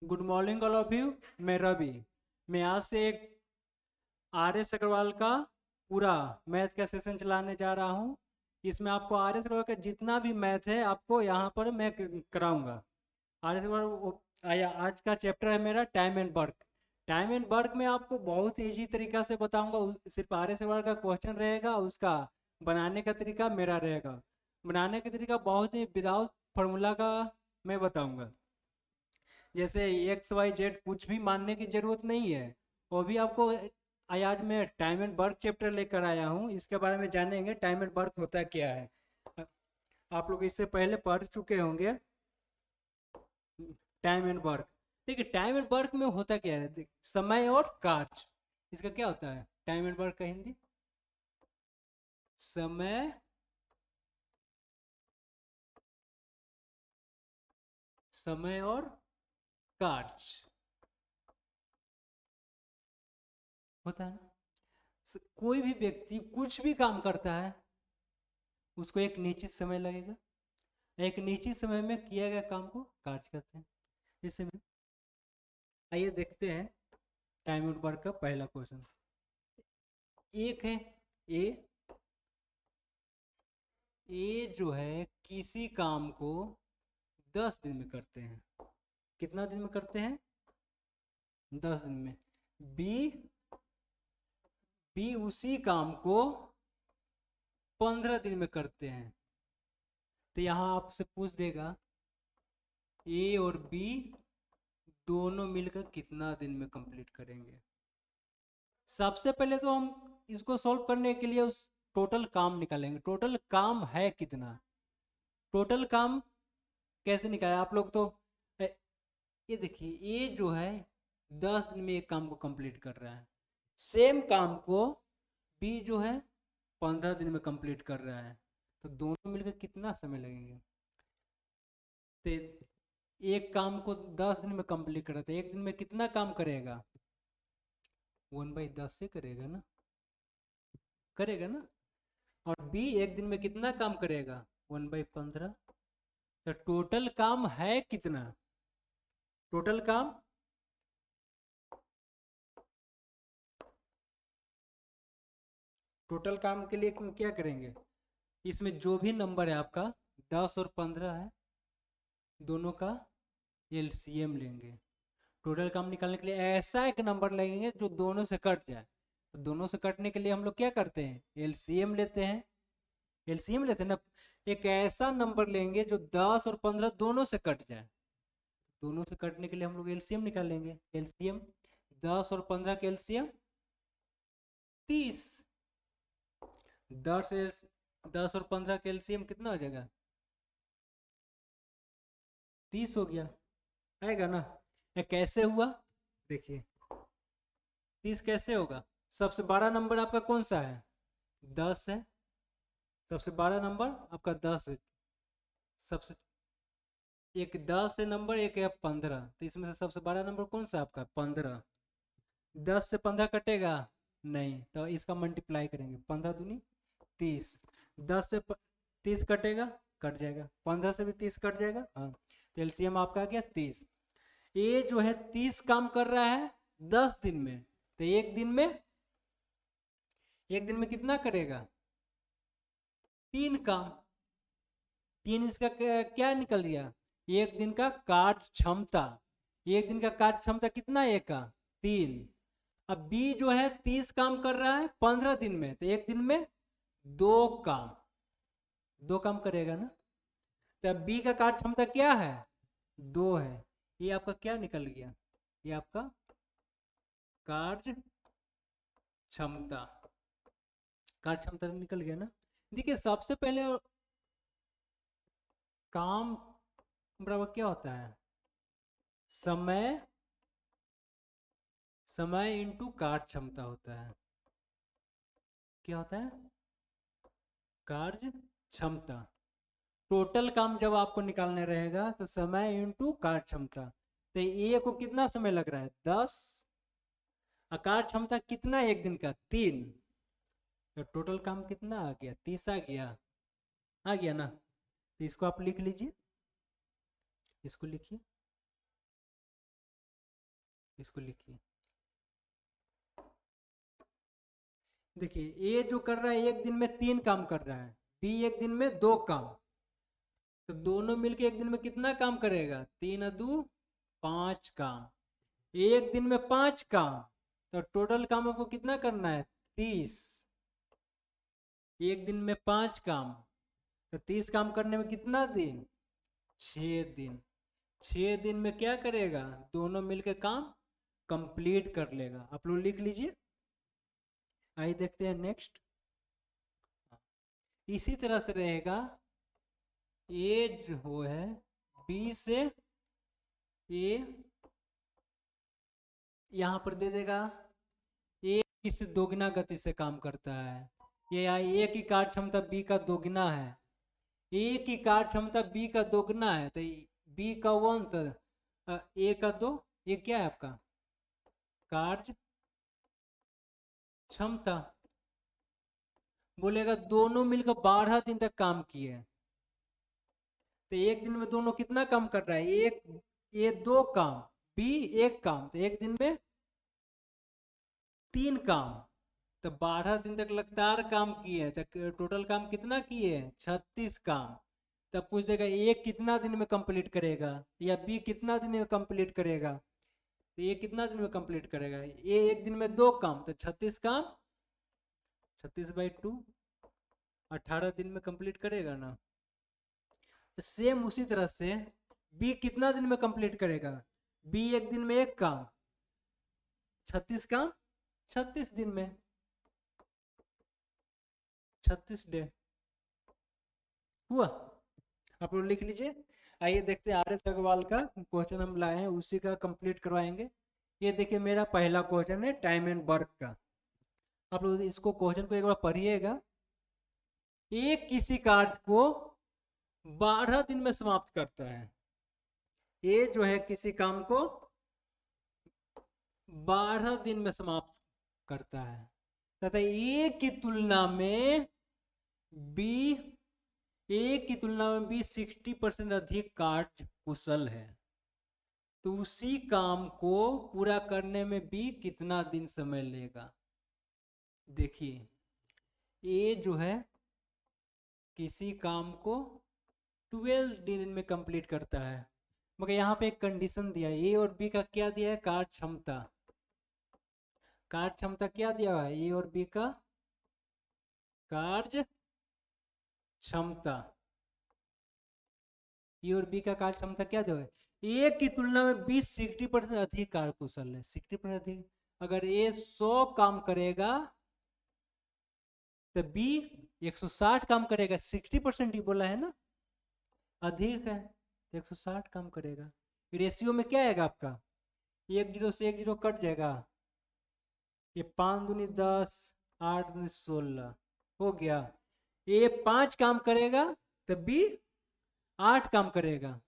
Good morning all of you. मैं रवि। मैं आज से एक आर एस अग्रवाल का पूरा मैथ का सेशन चलाने जा रहा हूँ। इसमें आपको आर एस अग्रवाल का जितना भी मैथ है आपको यहाँ पर मैं कराऊंगा। आर एस अग्रवाल आज का चैप्टर है मेरा time and work. Time and work में आपको बहुत ईजी तरीका से बताऊंगा। सिर्फ आर एस अग्रवाल का क्वेश्चन रहेगा, उसका बनाने का तरीका मेरा रहेगा। बनाने का तरीका बहुत ही विदाउट फार्मूला का मैं बताऊंगा। जैसे एक्स वाई जेड कुछ भी मानने की जरूरत नहीं है। वो भी आपको आज मैं टाइम एंड वर्क चैप्टर लेकर आया हूँ, इसके बारे में जानेंगे टाइम एंड वर्क होता क्या है। आप लोग इससे पहले पढ़ चुके होंगे टाइम एंड वर्क। देखिए टाइम एंड वर्क में होता क्या है, समय और कार्य। इसका क्या होता है टाइम एंड वर्क का हिंदी? समय, समय और कार्य होता है ना। कोई भी व्यक्ति कुछ भी काम करता है उसको एक निश्चित समय लगेगा। एक निश्चित समय में किया गया काम को कार्य कहते हैं। जैसे में आइए देखते हैं टाइम आउट वर्क का पहला क्वेश्चन। एक है ए। ए जो है किसी काम को 10 दिन में करते हैं। कितना दिन में करते हैं? 10 दिन में। बी, बी उसी काम को 15 दिन में करते हैं। तो यहाँ आपसे पूछ देगा ए और बी दोनों मिलकर कितना दिन में कंप्लीट करेंगे। सबसे पहले तो हम इसको सॉल्व करने के लिए उस टोटल काम निकालेंगे। टोटल काम है कितना? टोटल काम कैसे निकाले आप लोग तो ये देखिए ये जो है 10 दिन में एक काम को कंप्लीट कर रहा है। सेम काम को बी जो है 15 दिन में कंप्लीट कर रहा है। तो दोनों मिलकर कितना समय लगेंगे? तो एक काम को 10 दिन में कंप्लीट कर रहा था, एक दिन में कितना काम करेगा? 1/10 से करेगा ना, करेगा ना। और बी एक दिन में कितना काम करेगा? 1/15। तो टोटल काम है कितना? टोटल काम, टोटल काम के लिए क्या करेंगे? इसमें जो भी नंबर है आपका 10 और 15 है, दोनों का एलसीएम लेंगे। टोटल काम निकालने के लिए ऐसा एक नंबर लगेंगे जो दोनों से कट जाए। तो दोनों से कटने के लिए हम लोग क्या करते हैं? एलसीएम लेते हैं। एलसीएम लेते हैं ना। एक ऐसा नंबर लेंगे जो 10 और 15 दोनों से कट जाए। दोनों से कटने के लिए हम लोग एलसीएम निकालेंगे। एलसीएम 10 और 15 के एलसीएम 30। 10 10 और 15 के एलसीएम कितना हो जाएगा? 30 हो गया। आएगा ना। ये कैसे हुआ? देखिए 30 कैसे होगा? सबसे बड़ा नंबर आपका कौन सा है? 10 है। सबसे बड़ा नंबर आपका 10 है। सबसे एक 10 है नंबर, एक है 15। तो इसमें से सबसे बड़ा नंबर कौन सा आपका? 15। 10 से 15 कटेगा नहीं, तो इसका मल्टीप्लाई करेंगे। 15 दूनी 30। 10 से 30 कटेगा, कट जाएगा। 15 से भी 30 कट जाएगा। हाँ, तो एलसीएम आपका आ गया 30। ये जो है 30 काम कर रहा है 10 दिन में। तो एक दिन में, एक दिन में कितना करेगा? 3 काम। 3 इसका क्या निकल गया? एक दिन का कार्य क्षमता। एक दिन का कार्य क्षमता कितना है? एक का 3। अब बी जो है 30 काम कर रहा है 15 दिन में, तो एक दिन में 2 काम। 2 काम करेगा ना। तो बी का कार्य क्षमता क्या है? 2 है। ये आपका क्या निकल गया? ये आपका कार्य क्षमता। कार्य क्षमता निकल गया ना। देखिए सबसे पहले काम बराबर क्या होता है? समय, समय इंटू कार्य क्षमता होता है। क्या होता है? कार्य क्षमता। टोटल काम जब आपको निकालने रहेगा तो समय इंटू कार्य क्षमता। तो ए को कितना समय लग रहा है? 10। कार्य क्षमता कितना एक दिन का? 3। तो टोटल काम कितना आ गया? 30 आ गया। आ गया ना। तो इसको आप लिख लीजिए, इसको लिखिए। इसको लिखिए। देखिए ए जो कर रहा है एक दिन में 3 काम कर रहा है, बी एक दिन में 2 काम, तो दोनों मिलके एक दिन में कितना काम करेगा? 3 2 5 काम। एक दिन में 5 काम, तो टोटल कामों को कितना करना है? 30। एक दिन में 5 काम, तो 30 काम करने में कितना दिन? 6 दिन। 6 दिन में क्या करेगा? दोनों मिलकर काम कंप्लीट कर लेगा। आप लोग लिख लीजिए। आइए देखते हैं नेक्स्ट। इसी तरह से रहेगा, ए जो है बी से ए यहाँ पर दे देगा, ए इस दोगुना गति से काम करता है। ये ए की कार्य क्षमता बी का दोगुना है, ए की कार्य क्षमता बी का दोगुना है, तो बी का 1 तो ए का 2। ये क्या है आपका? कार्य क्षमता। बोलेगा दोनों मिलकर 12 दिन तक काम किए, तो एक दिन में दोनों कितना काम कर रहा है? एक ए 2 काम, बी 1 काम, तो एक दिन में 3 काम, तो 12 दिन तक लगातार काम किए, तो टोटल काम कितना किए? 36 काम। तब पूछ देगा ए कितना दिन में कंप्लीट करेगा या बी कितना दिन में कंप्लीट करेगा? तो ये कितना दिन में कंप्लीट करेगा? ए एक दिन में 2 काम, तो 36 काम, 36/2 18 दिन में कंप्लीट करेगा ना। सेम उसी तरह से बी कितना दिन में कंप्लीट करेगा? बी एक दिन में 1 काम, 36 काम 36 दिन में, 36 डे हुआ। आप लोग लिख लीजिए। आइए देखते हैं आर एस अग्रवाल का क्वेश्चन हम लाए हैं, उसी का कंप्लीट करवाएंगे। ये देखिए मेरा पहला क्वेश्चन है टाइम एंड वर्क का। आप लोग इसको क्वेश्चन को एक बार पढ़िएगा। एक किसी कार्य को 12 दिन में समाप्त करता है। ये जो है किसी काम को 12 दिन में समाप्त करता है, तथा ए की तुलना में बी ए की तुलना में बी 60% अधिक कार्य कुशल है, तो उसी काम को पूरा करने में बी कितना दिन समय लेगा? देखिए ए जो है किसी काम को 12 दिन में कंप्लीट करता है, मगर यहाँ पे एक कंडीशन दिया है। ए और बी का क्या दिया है? कार्य क्षमता। कार्य क्षमता क्या दिया हुआ है? ए और बी का कार्य क्षमता। ए और बी का कार्य क्षमता क्या दिया है? ए की तुलना में बी 60% अधिक कार्य कुशल है। 60% अधिक, अगर ए 100 काम करेगा तो बी 160 काम करेगा। 60% ही बोला है ना, अधिक है, तो 160 काम करेगा। रेशियो में क्या आएगा आपका? 1 0 से 1 0 कट जाएगा, ये 5 दूनी 10, 8 दूनी 16 हो गया। ए 5 काम करेगा तो बी 8 काम करेगा।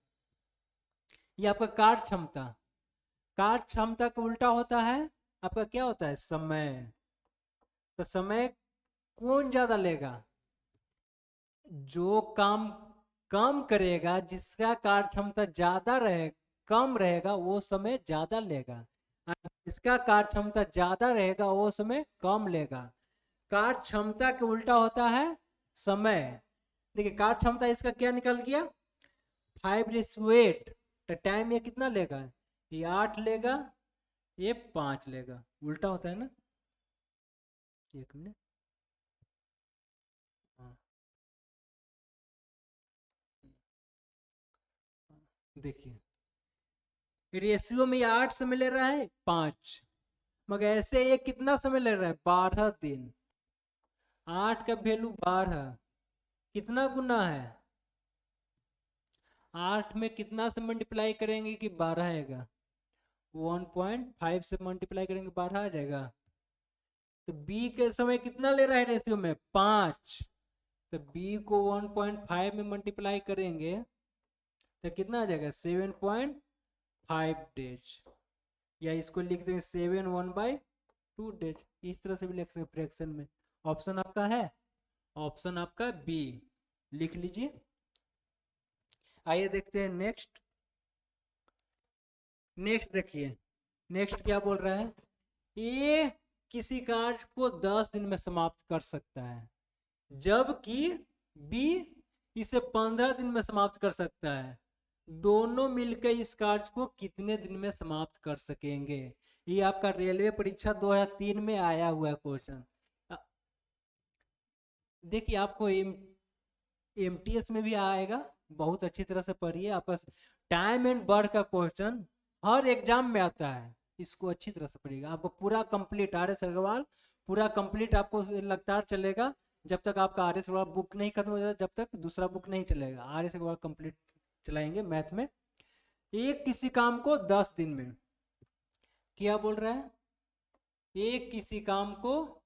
ये आपका कार्य क्षमता। कार्य क्षमता का उल्टा होता है आपका क्या होता है? समय। तो समय कौन ज्यादा लेगा? जो काम कम करेगा, जिसका कार्य क्षमता ज्यादा रहे कम रहेगा, वो समय ज्यादा लेगा। जिसका कार्य क्षमता ज्यादा रहेगा वो समय कम लेगा। कार्य क्षमता के उल्टा होता है समय। देखिए कार्य क्षमता इसका क्या निकल गया? 5:8। तो टाइम ये कितना लेगा? ये 8 लेगा, ये 5 लेगा। उल्टा होता है ना। एक मिनट, हाँ देखिए रेशियो में ये 8 समय ले रहा है 5, मगर ऐसे ये कितना समय ले रहा है? 12 दिन। 8 का वैल्यू 12 कितना गुना है? 8 में कितना से मल्टीप्लाई करेंगे कि 12 आएगा? 1.5 से मल्टीप्लाई करेंगे 12 आ जाएगा। तो बी के समय कितना ले रहा है रेशियो में? 5। तो बी को 1.5 में मल्टीप्लाई करेंगे तो कितना आ जाएगा? 7.5 डेज, या इसको लिख देंगे 7/1/2 डेज। इस तरह से भी लिख सकते फ्रैक्शन में। ऑप्शन आपका है, ऑप्शन आपका बी, लिख लीजिए। आइए देखते हैं नेक्स्ट। नेक्स्ट देखिए नेक्स्ट क्या बोल रहा है, ए किसी कार्य को 10 दिन में समाप्त कर सकता है, जबकि बी इसे 15 दिन में समाप्त कर सकता है। दोनों मिलकर इस कार्य को कितने दिन में समाप्त कर सकेंगे? ये आपका रेलवे परीक्षा 2003 में आया हुआ है क्वेश्चन। देखिए आपको एमटीएस में भी आएगा, बहुत अच्छी तरह से पढ़िए। आपका टाइम एंड वर्क का क्वेश्चन हर एग्जाम में आता है, इसको अच्छी तरह से पढ़िएगा। आपको पूरा कंप्लीट आर.एस. अग्रवाल पूरा कंप्लीट आपको लगातार चलेगा जब तक आपका आर.एस. अग्रवाल बुक नहीं खत्म हो जाता, जब तक दूसरा बुक नहीं चलेगा। आर.एस. अग्रवाल कंप्लीट चलाएंगे मैथ में। एक किसी काम को 10 दिन में, क्या बोल रहा है, एक किसी काम को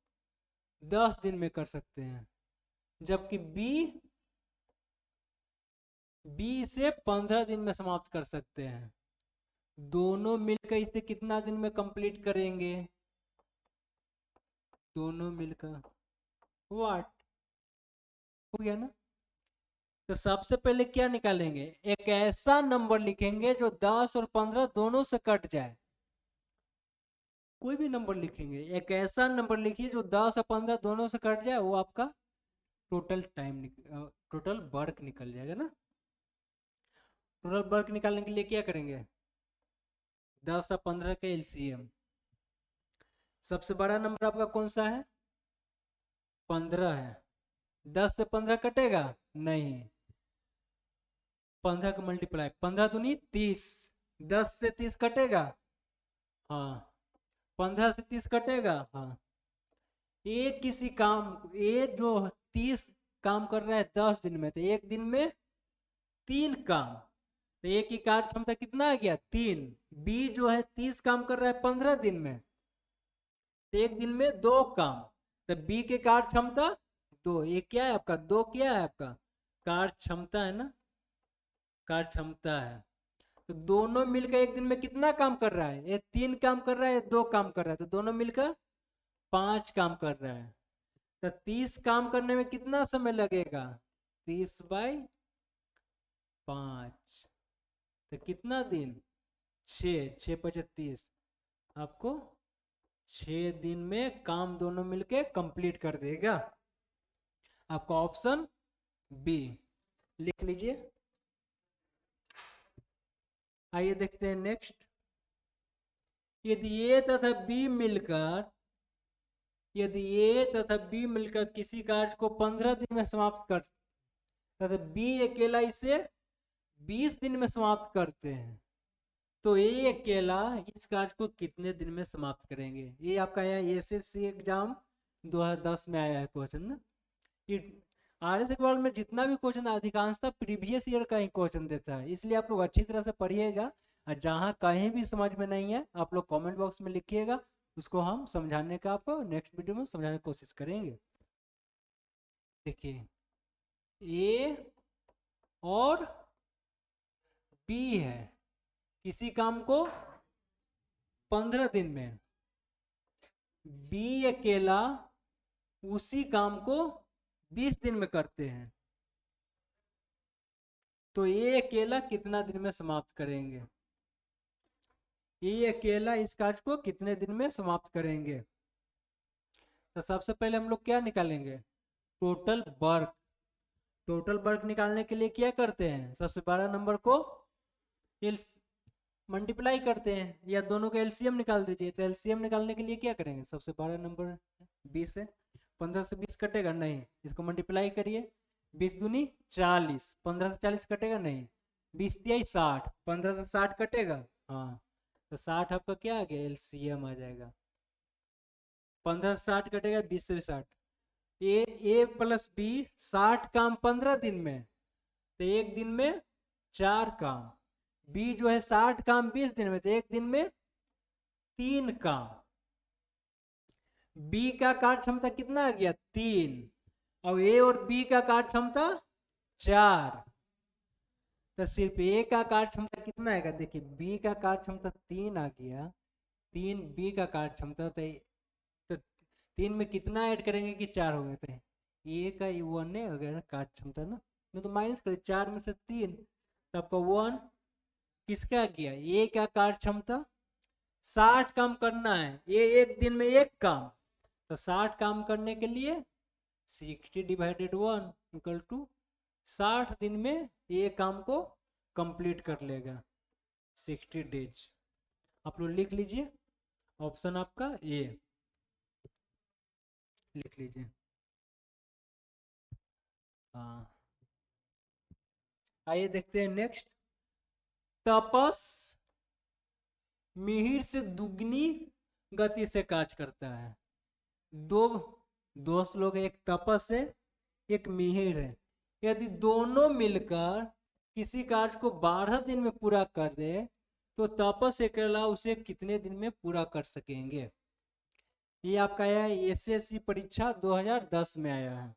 10 दिन में कर सकते हैं, जबकि बी से 15 दिन में समाप्त कर सकते हैं। दोनों मिलकर इसे कितना दिन में कंप्लीट करेंगे? दोनों मिलकर व्हाट हो गया ना। तो सबसे पहले क्या निकालेंगे, एक ऐसा नंबर लिखेंगे जो 10 और 15 दोनों से कट जाए। कोई भी नंबर लिखेंगे, एक ऐसा नंबर लिखिए जो 10 और 15 दोनों से कट जाए, वो आपका टोटल वर्क निकल जाएगा ना। टोटल वर्क निकालने के लिए क्या करेंगे, 10 और 15 का एलसीएम। सबसे बड़ा नंबर आपका कौन सा है, 15 है। 10 से 15 कटेगा नहीं, 15 का मल्टीप्लाई, 15 दूनी 30, 10 से 30 कटेगा, हाँ 15 से 30 कटेगा, हाँ। एक किसी काम, ए जो 30 काम कर रहा है 10 दिन में, तो एक दिन में 3 काम, तो एक की कार्य क्षमता कितना आ गया, 3। बी जो है 30 काम कर रहा है 15 दिन में, तो एक दिन में 2 काम, तो बी के कार्य क्षमता 2। ये क्या है आपका, 2 क्या है आपका कार्य क्षमता है ना, कार्य क्षमता है। तो दोनों मिलकर एक दिन में कितना काम कर रहा है, ये 3 काम कर रहा है, 2 काम कर रहा है, तो दोनों मिलकर 5 काम कर रहा है। तो 30 काम करने में कितना समय लगेगा, 30/5, तो कितना दिन, 6 5 30, आपको 6 दिन में काम दोनों मिलके कंप्लीट कर देगा। आपका ऑप्शन बी लिख लीजिए। आइए देखते हैं नेक्स्ट। यदि ए तथा बी मिलकर, यदि ए तथा बी मिलकर किसी कार्य को 15 दिन में समाप्त कर, तथा बी अकेला इसे 20 दिन में समाप्त करते हैं, तो ए अकेला इस कार्य को कितने दिन में समाप्त करेंगे? ये आपका है एसएससी एग्जाम 2010 में आया है क्वेश्चन ना। आर.एस. अग्रवाल में जितना भी क्वेश्चन अधिकांशतः प्रीवियस ईयर का ही क्वेश्चन देता है, इसलिए आप लोग अच्छी तरह से पढ़िएगा। और जहाँ कहीं भी समझ में नहीं है आप लोग कमेंट बॉक्स में लिखिएगा, उसको हम समझाने का आपको नेक्स्ट वीडियो में समझाने की कोशिश करेंगे। देखिए ए और बी है, किसी काम को 15 दिन में, बी अकेला उसी काम को 20 दिन में करते हैं, तो ये अकेला कितना दिन में समाप्त करेंगे, ये अकेला इस कार्य को कितने दिन में समाप्त करेंगे? तो सबसे पहले हम लोग क्या निकालेंगे, टोटल वर्क। टोटल वर्क निकालने के लिए क्या करते हैं, सबसे बड़ा नंबर को मल्टीप्लाई करते हैं, या दोनों का एलसीएम निकाल दीजिए। तो एलसीएम निकालने के लिए क्या करेंगे, सबसे बड़ा नंबर 20 है, 15 से 20 कटेगा नहीं, इसको मल्टीप्लाई करिए, 20 दूनी 40, 15 से 40 कटेगा नहीं, 20 दिया 60, 15 से 60 कटेगा, हाँ तो 60 आपका क्या आ गया, एलसीएम आ जाएगा। 15 से 60 कटेगा, 20 से भी 60, ए प्लस बी 60 काम 15 दिन में, तो एक दिन में 4 काम। बी जो है 60 काम 20 दिन में, तो एक दिन में 3 काम। बी का कार्य क्षमता कितना आ गया, 3, और ए और बी का कार्य क्षमता 4, तो सिर्फ ए का कार्य क्षमता कितना आएगा, देखिए बी का कार्य क्षमता 3 आ गया, 3 बी का कार्य क्षमता, तो 3 में कितना ऐड करेंगे कि 4 हो गए, तो ए का 1 है अगर कार्य क्षमता ना, तो माइनस करें 4 में से 3, तो आपका 1 किसका गया, ए का कार्य क्षमता 60 काम करना है, ये एक दिन में एक काम। तो 60 काम करने के लिए 60 डिवाइडेड 1 इक्वल टू 60 दिन में ये काम को कंप्लीट कर लेगा, 60 डेज। आप लोग लिख लीजिए, ऑप्शन आपका ए लिख लीजिए। हाँ, आइए देखते हैं नेक्स्ट। तपस मिहिर से दुगनी गति से कार्य करता है। दो दोस्त लोग हैं, एक तपस है, एक मिहिर है। यदि दोनों मिलकर किसी कार्य को 12 दिन में पूरा कर दे तो तपस अकेला उसे कितने दिन में पूरा कर सकेंगे? ये आपका आया है एसएससी परीक्षा 2010 में आया है।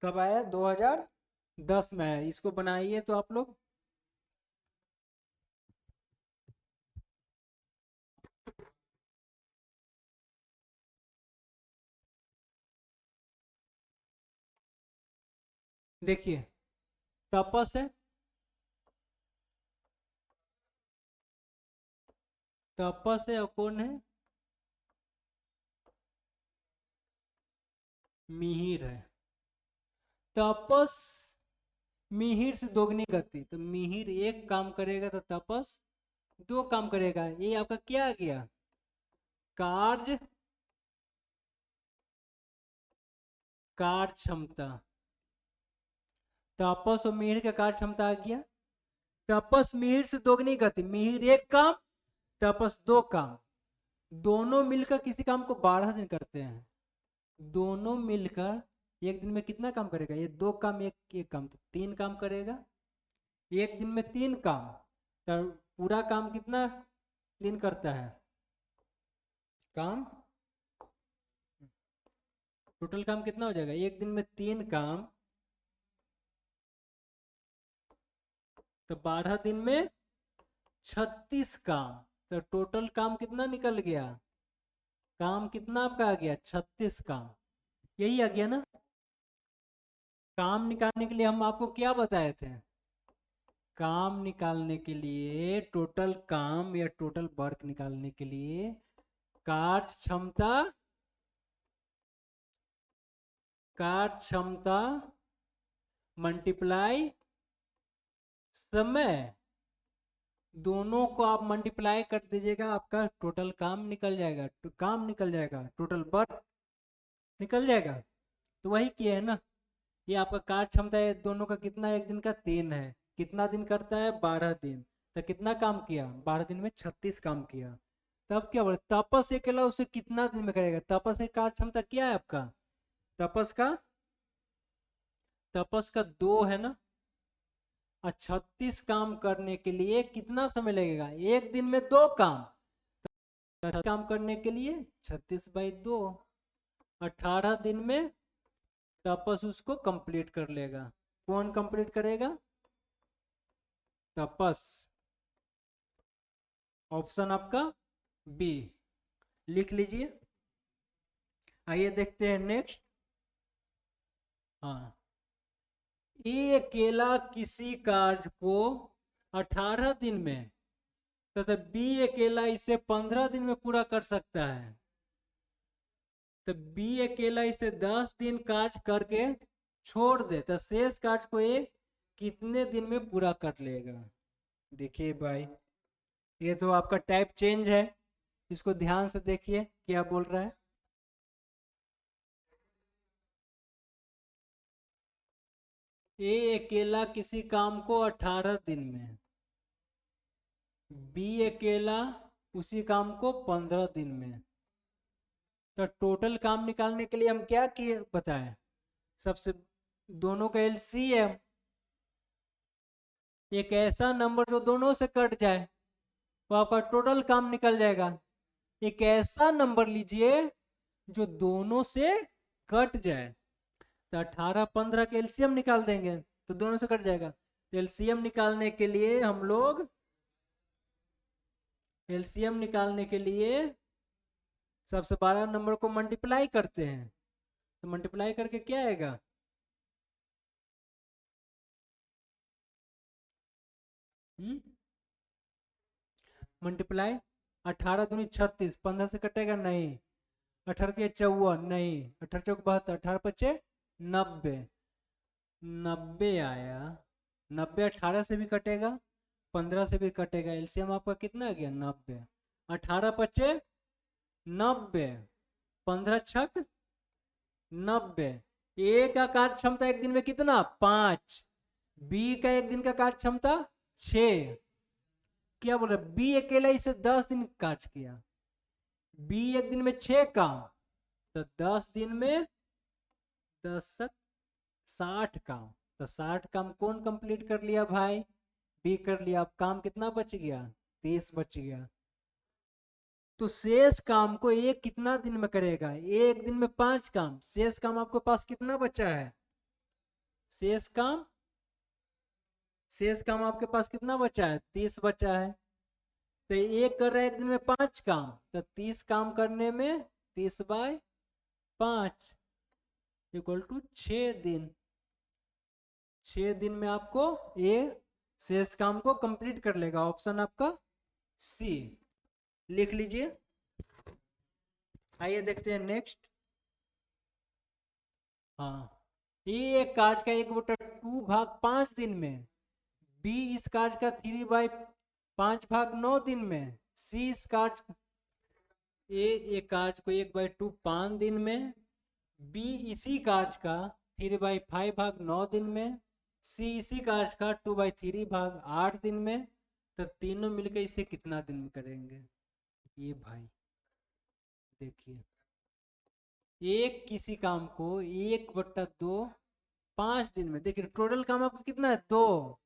कब आया? 2010 में आया। इसको बनाइए तो आप लोग। देखिए, तपस है, तपस है और कौन है? मिहिर है। तपस मिहिर से दोगुनी गति, तो मिहिर एक काम करेगा तो तपस दो काम करेगा। ये आपका क्या आ गया? कार्य कार्य क्षमता। तपस और मिहिर का कार्य क्षमता आ गया। तपस मिहिर से दोगुनी गति, मिहिर एक काम, तपस दो काम। दोनों मिलकर किसी काम को 12 दिन करते हैं। दोनों मिलकर एक दिन में कितना काम करेगा? ये दो काम, एक काम, तो 3 काम करेगा। एक दिन में 3 काम, तो पूरा काम कितना दिन करता है? काम टोटल काम कितना हो जाएगा? एक दिन में 3 काम, तो 12 दिन में 36 काम। तो टोटल काम कितना निकल गया? काम कितना आपका आ गया? 36 काम। यही आ गया ना? काम निकालने के लिए हम आपको क्या बताए थे? काम निकालने के लिए, टोटल काम या टोटल वर्क निकालने के लिए कार्य क्षमता, कार्य क्षमता मल्टीप्लाई समय, दोनों को आप मल्टीप्लाई कर दीजिएगा, आपका टोटल काम निकल जाएगा। तो काम निकल जाएगा, टोटल वर्क निकल जाएगा। तो वही किया है ना। ये आपका कार्य क्षमता है दोनों का कितना? एक दिन का 3 है। कितना दिन करता है? 12 दिन। तो कितना काम किया? 12 दिन में 36 काम किया। तब क्या बोले? तपस अकेला उसे कितना दिन में करेगा? तपस की कार्य क्षमता क्या है आपका? तपस का, तपस का 2 है ना। और 36 काम करने के लिए कितना समय लगेगा? एक दिन में 2 काम। काम करने के लिए 36/2, 18 दिन में तपस उसको कंप्लीट कर लेगा। कौन कंप्लीट करेगा? तपस। ऑप्शन आपका बी लिख लीजिए। आइए देखते हैं नेक्स्ट। हाँ, ए अकेला किसी कार्य को 18 दिन में तथा बी अकेला इसे 15 दिन में पूरा कर सकता है, तो बी अकेला इसे 10 दिन कार्य करके छोड़ दे तो शेष कार्य को ये कितने दिन में पूरा कर लेगा? देखिए भाई, ये तो आपका टाइप चेंज है, इसको ध्यान से देखिए क्या बोल रहा है। ए अकेला किसी काम को 18 दिन में, बी अकेला उसी काम को 15 दिन में। तो टोटल काम निकालने के लिए हम क्या किए बताएं? सबसे दोनों का एलसीएम, एक ऐसा नंबर जो दोनों से कट जाए तो आपका टोटल काम निकल जाएगा। एक ऐसा नंबर लीजिए जो दोनों से कट जाए, तो 18 15 के एलसीएम निकाल देंगे तो दोनों से कट जाएगा। तो एलसीएम निकालने के लिए हम लोग, एलसीएम निकालने के लिए सबसे बड़ा नंबर को मल्टीप्लाई करते हैं। तो मल्टीप्लाई करके क्या आएगा? मल्टीप्लाई 18 दूनी 36, 15 से कटेगा नहीं, 18 54 नहीं, 18 चौक 72, 18 × 5 = 90, 90 आया। 90 18 से भी कटेगा, 15 से भी कटेगा, एलसीएम आपका कितना आ गया 90। 18 × 5 = 90, 15 × 6 = 90। ए का कार्य क्षमता एक दिन में कितना 5, बी का एक दिन का कार्य क्षमता 6। क्या बोल रहा, बी अकेला इसे 10 दिन कार्य किया, बी एक दिन में 6 काम, तो 10 दिन में 10 60 काम, तो 60 काम कौन कंप्लीट कर लिया भाई, बी कर लिया। अब काम कितना बच गया 30 बच गया। तो शेष काम को एक कितना दिन में करेगा, एक दिन में 5 काम, शेष काम आपके पास कितना बचा है, शेष काम आपके पास कितना बचा है 30 बचा है। तो एक कर रहा है एक दिन में 5 काम, तो 30 काम करने में 30/5 = 6 दिन। 6 दिन में आपको ये शेष काम को कंप्लीट कर लेगा, ऑप्शन आपका सी लिख लीजिए। आइए देखते हैं नेक्स्ट। हाँ, ये एक कार्य का 1/2 भाग 5 दिन में, बी इस कार्य का 3/5 भाग 9 दिन में, सी इस कार्य एक कार्य को 1/2 5 दिन में, बी इसी कार्य का 3/5 भाग 9 दिन में, सी इसी कार्य का 2/3 भाग 8 दिन में। तो तीनों मिलकर इसे कितना दिन में करेंगे, ये भाई देखिए, एक किसी काम को 1/2 5 दिन में, देखिए टोटल काम आपको कितना है 2,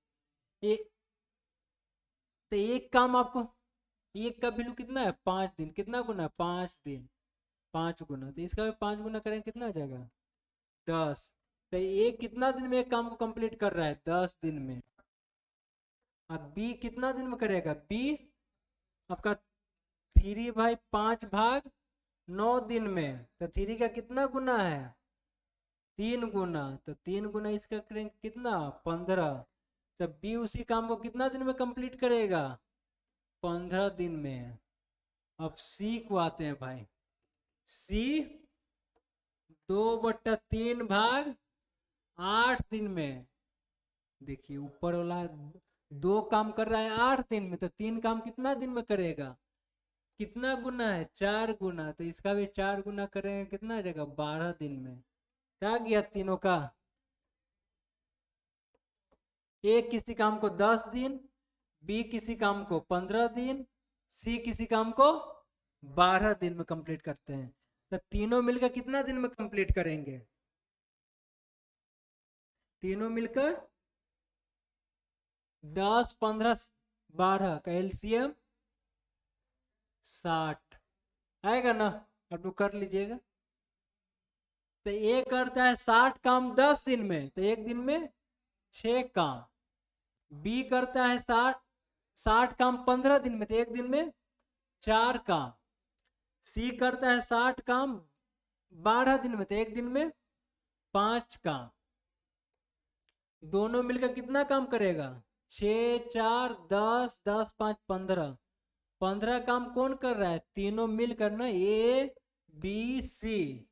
तो एक काम आपको, एक का वैल्यू कितना है 5 दिन, कितना गुना 5 दिन, 5 गुना, तो इसका भी 5 गुना करेंगे कितना आ जाएगा 10। तो एक कितना दिन में एक काम को कंप्लीट कर रहा है 10 दिन में। अब बी कितना दिन में करेगा, बी आपका 3/5 भाग 9 दिन में, तो 3 का कितना गुना है 3 गुना, तो 3 गुना इसका करेंगे कितना 15। तो बी उसी काम को कितना दिन में कंप्लीट करेगा 15 दिन में। अब सी को आते हैं भाई, सी 2/3 भाग 8 दिन में, देखिए ऊपर वाला 2 काम कर रहा है 8 दिन में, तो 3 काम कितना दिन में करेगा, कितना गुना है 4 गुना, तो इसका भी 4 गुना करेंगे कितना आ जाएगा 12 दिन में। क्या गया तीनों का, एक किसी काम को 10 दिन, बी किसी काम को 15 दिन, सी किसी काम को 12 दिन में कंप्लीट करते हैं। तो तीनों मिलकर कितना दिन में कंप्लीट करेंगे, तीनों मिलकर 10 15 12 का एलसीएम 60 आएगा ना, अब तो कर लीजिएगा। तो ये करता है 60 काम 10 दिन में, तो एक दिन में 6 काम, बी करता है 60 काम 15 दिन में, तो एक दिन में 4 काम, सी करता है 60 काम 12 दिन में, तो एक दिन में 5 काम। दोनों मिलकर कितना काम करेगा 6 4 10 10 5 15, 15 काम कौन कर रहा है, तीनों मिलकर ना, ए बी सी,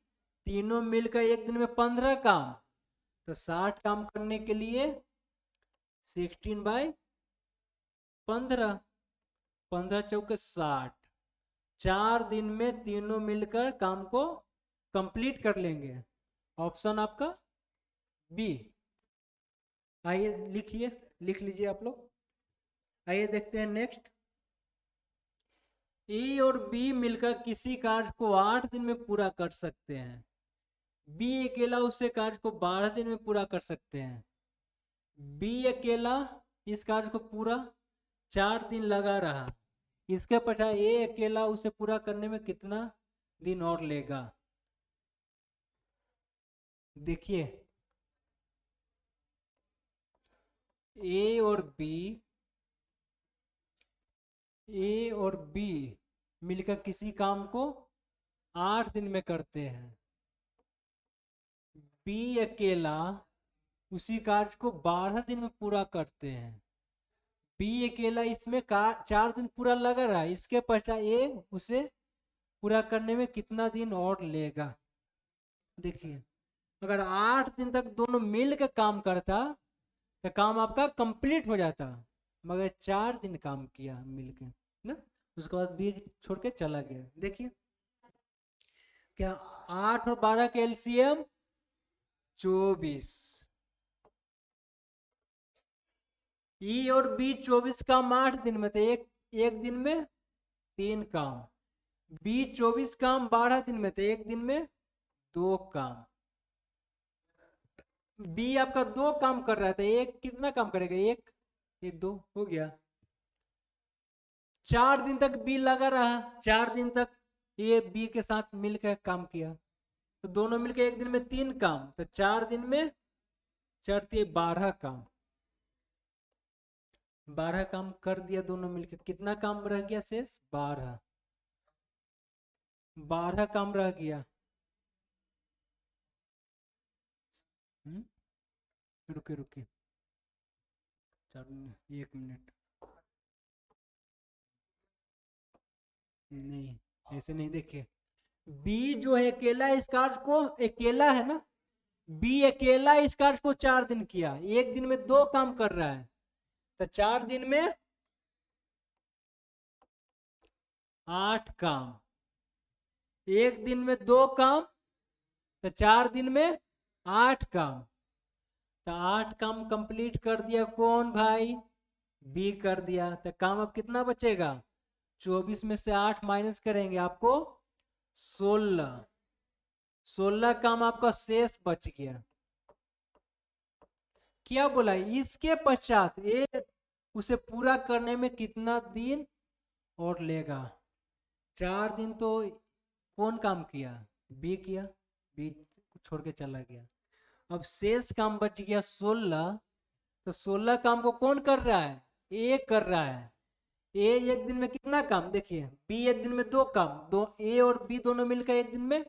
तीनों मिलकर एक दिन में 15 काम, तो 60 काम करने के लिए 16/15, 15 चौके 60, 4 दिन में तीनों मिलकर काम को कंप्लीट कर लेंगे, ऑप्शन आपका बी। आइए लिखिए, लिख लीजिए आप लोग। आइए देखते हैं नेक्स्ट। ए और बी मिलकर किसी कार्य को 8 दिन में पूरा कर सकते हैं, बी अकेला उसे कार्य को 12 दिन में पूरा कर सकते हैं। बी अकेला इस कार्य को पूरा 4 दिन लगा रहा, इसके पश्चात ए अकेला उसे पूरा करने में कितना दिन और लेगा। देखिए ए और बी मिलकर किसी काम को 8 दिन में करते हैं, बी अकेला उसी कार्य को 12 दिन में पूरा करते हैं। बी अकेला इसमें 4 दिन पूरा लगा रहा है, इसके पश्चात ए उसे पूरा करने में कितना दिन और लेगा। देखिए अगर 8 दिन तक दोनों मिल के काम करता तो काम आपका कंप्लीट हो जाता, मगर 4 दिन काम किया मिलके ना, उसके बाद बी छोड़ के चला गया। देखिए क्या 8 और 12 के एलसीएम 24, ई और बी 24 काम 8 दिन में, तो एक दिन में 3 काम, बी 24 काम 12 दिन में, तो एक दिन में 2 काम। बी आपका 2 काम कर रहा था, एक कितना काम करेगा, एक ये 2 हो गया। 4 दिन तक बी लगा रहा, 4 दिन तक ए बी के साथ मिलकर काम किया, तो दोनों मिलकर एक दिन में 3 काम, तो 4 दिन में 12 काम। 12 काम कर दिया दोनों मिलकर, कितना काम रह गया शेष, 12 काम रह गया। रुके रुके 1 मिनट, नहीं ऐसे नहीं, देखिए बी जो है अकेला इस कार्य को, अकेला है ना, बी अकेला इस कार्य को 4 दिन किया, एक दिन में 2 काम कर रहा है, तो 4 दिन में 8 काम, एक दिन में 2 काम, तो 4 दिन में 8 काम, तो 8 काम कंप्लीट कर दिया कौन भाई, बी कर दिया। तो काम अब कितना बचेगा, 24 में से 8 माइनस करेंगे आपको 16 काम आपका शेष बच गया। क्या बोला, इसके पश्चात ए उसे पूरा करने में कितना दिन और लेगा। 4 दिन तो कौन काम किया, बी किया, बी छोड़ के चला गया। अब शेष काम बच गया 16, तो 16 काम को कौन कर रहा है, ए कर रहा है। ए एक दिन में कितना काम, देखिए बी एक दिन में 2 काम, ए और बी दोनों मिलकर एक दिन में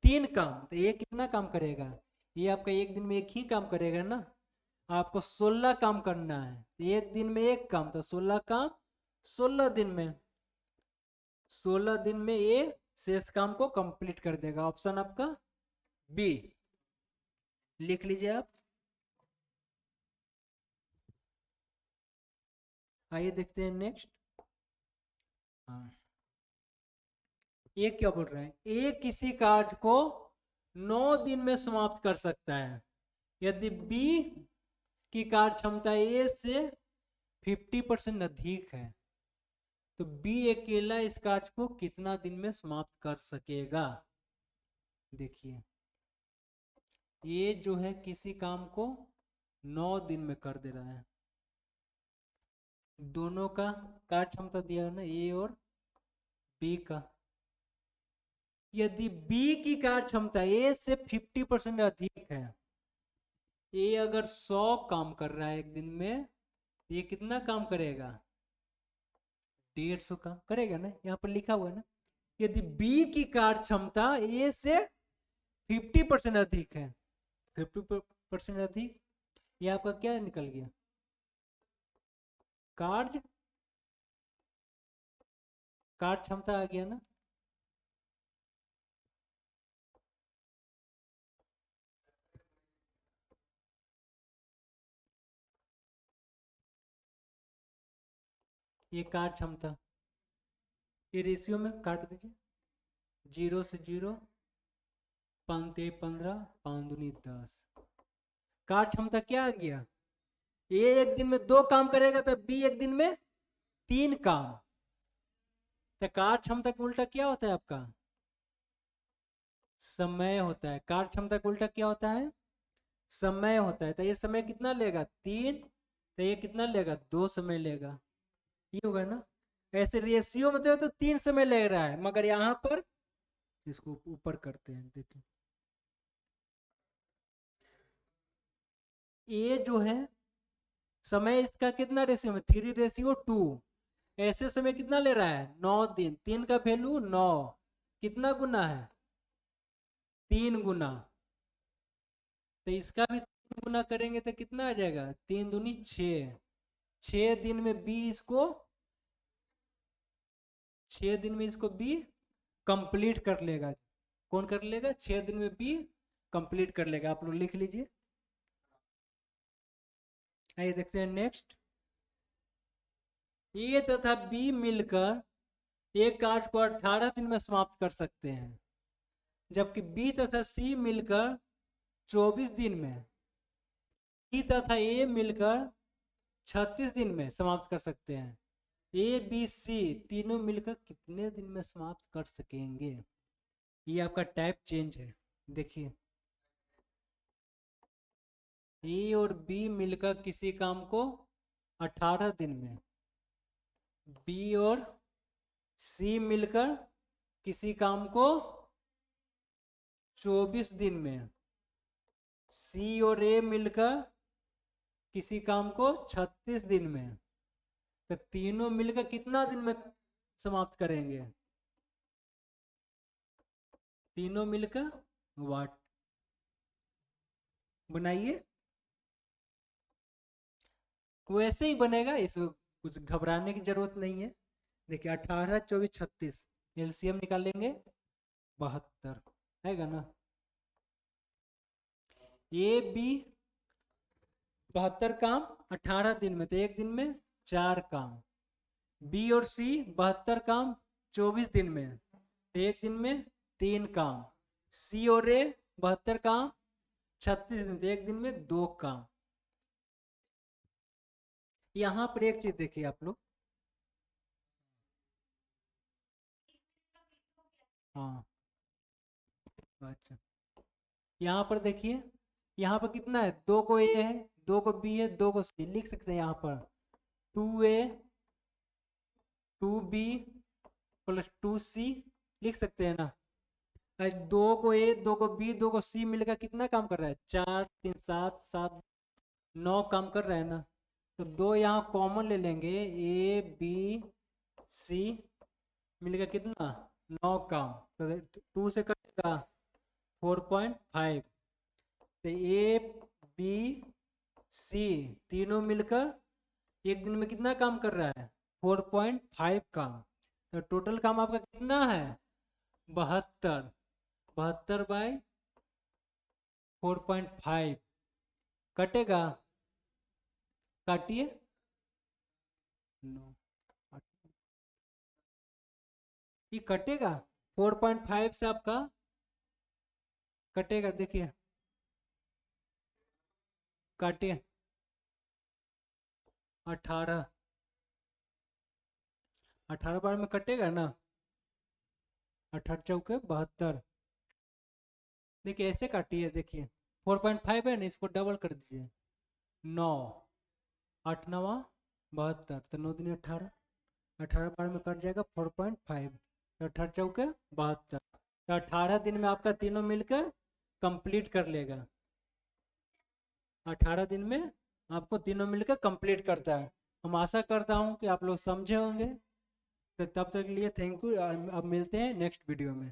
3 काम, तो ये कितना काम करेगा, ये आपका एक दिन में एक ही काम करेगा ना, आपको 16 काम करना है, एक दिन में 1 काम, तो 16 काम 16 दिन में, 16 दिन में ये शेष काम को कंप्लीट कर देगा। ऑप्शन आपका बी लिख लीजिए आप। आइए देखते हैं नेक्स्ट। हाँ, ये क्या बोल रहा है, ए किसी कार्य को 9 दिन में समाप्त कर सकता है यदि बी की कार्य क्षमता ए से 50% अधिक है, तो बी अकेला इस कार्य को कितना दिन में समाप्त कर सकेगा। देखिए ये जो है किसी काम को 9 दिन में कर दे रहा है, दोनों का कार्य क्षमता दिया है ना, ए और बी का, यदि बी की कार्य क्षमता ए से 50% अधिक है, ए अगर 100 काम कर रहा है एक दिन में, ये कितना काम करेगा, 150 काम करेगा ना, यहाँ पर लिखा हुआ है ना। यदि बी की कार्य क्षमता ए से 50% अधिक है, 50% अधिक, ये आपका क्या निकल गया, कार्य क्षमता आ गया ना। ये कार्य क्षमता, ये रेशियो में काट दीजिए, 0 से 0, 5 15, 5 दूनी 10, कार्य क्षमता क्या आ गया, ए एक दिन में 2 काम करेगा तो बी एक दिन में 3 काम, तो कार्य क्षमता का उल्टा क्या होता है आपका, समय होता है। कार्य क्षमता का उल्टा क्या होता है, समय होता है। तो ये समय कितना लेगा, 3, तो ये कितना लेगा, 2 समय लेगा, ये होगा ना। ऐसे रेशियो में तो 3 समय ले रहा है, मगर यहाँ पर इसको ऊपर करते हैं, देखिए ये जो है समय इसका कितना रेशियो में, 3:2, ऐसे समय कितना ले रहा है, 9 दिन, 3 का वैल्यू 9, कितना गुना है, 3 गुना, तो इसका भी 3 गुना करेंगे तो कितना आ जाएगा, 3 दूनी 6, 6 दिन में बी इसको 6 दिन में इसको बी कंप्लीट कर लेगा। कौन कर लेगा? 6 दिन में बी कंप्लीट कर लेगा। आप लोग लिख लीजिए। आइए देखते हैं नेक्स्ट। ए तथा बी मिलकर एक कार्य को 18 दिन में समाप्त कर सकते हैं, जबकि बी तथा सी मिलकर 24 दिन में, डी तथा ए मिलकर 36 दिन में समाप्त कर सकते हैं। ए बी सी तीनों मिलकर कितने दिन में समाप्त कर सकेंगे? ये आपका टाइप चेंज है। देखिए, ए और बी मिलकर किसी काम को 18 दिन में, बी और सी मिलकर किसी काम को 24 दिन में, सी और ए मिलकर किसी काम को 36 दिन में, तो तीनों मिलकर कितना दिन में समाप्त करेंगे? तीनों मिलकर वाट बनाइए। वैसे ही बनेगा, इसमें कुछ घबराने की जरूरत नहीं है। देखिए 18 24 36 एलसीएम निकालेंगे 72 हैगा ना। ए बी 72 काम 18 दिन में, तो एक दिन में 4 काम। बी और सी 72 काम 24 दिन में, तो एक दिन में 3 काम। सी और ए 72 काम 36 दिन, तो एक दिन में 2 काम। यहाँ पर एक चीज देखिए आप लोग, हाँ अच्छा, यहाँ पर देखिए, यहाँ पर कितना है? 2 को ए है, 2 को बी है, 2 को सी। लिख सकते हैं यहाँ पर 2a 2b प्लस 2c लिख सकते हैं ना। 2 को ए 2 को बी 2 को सी मिलकर कितना काम कर रहा है? 4 3 7 7 9 काम कर रहा है ना। तो 2 यहाँ कॉमन ले लेंगे, ए बी सी मिलकर कितना? 9 काम। तो 2 से कटेगा 4.5। तो ए बी सी तीनों मिलकर एक दिन में कितना काम कर रहा है? 4.5 काम। तो टोटल काम आपका कितना है? 72। 72 बाय 4.5 कटेगा, काटिए। ये कटेगा 4.5 से आपका कटेगा। देखिए काटिए 18 बार में कटेगा ना। 18 चौके 72। देखिए ऐसे काटिए। देखिए 4.5 है ना, इसको डबल कर दीजिए। 9 8 9 72, तो 9 दिन 18, 18 बार में कट जाएगा 4.5, तो 18 चौके 72। तो 18 दिन में आपका तीनों मिलकर कंप्लीट कर लेगा। 18 दिन में आपको तीनों मिलकर कंप्लीट करता है। हम आशा करता हूँ कि आप लोग समझे होंगे। तो तब तक के लिए थैंक यू। अब मिलते हैं नेक्स्ट वीडियो में।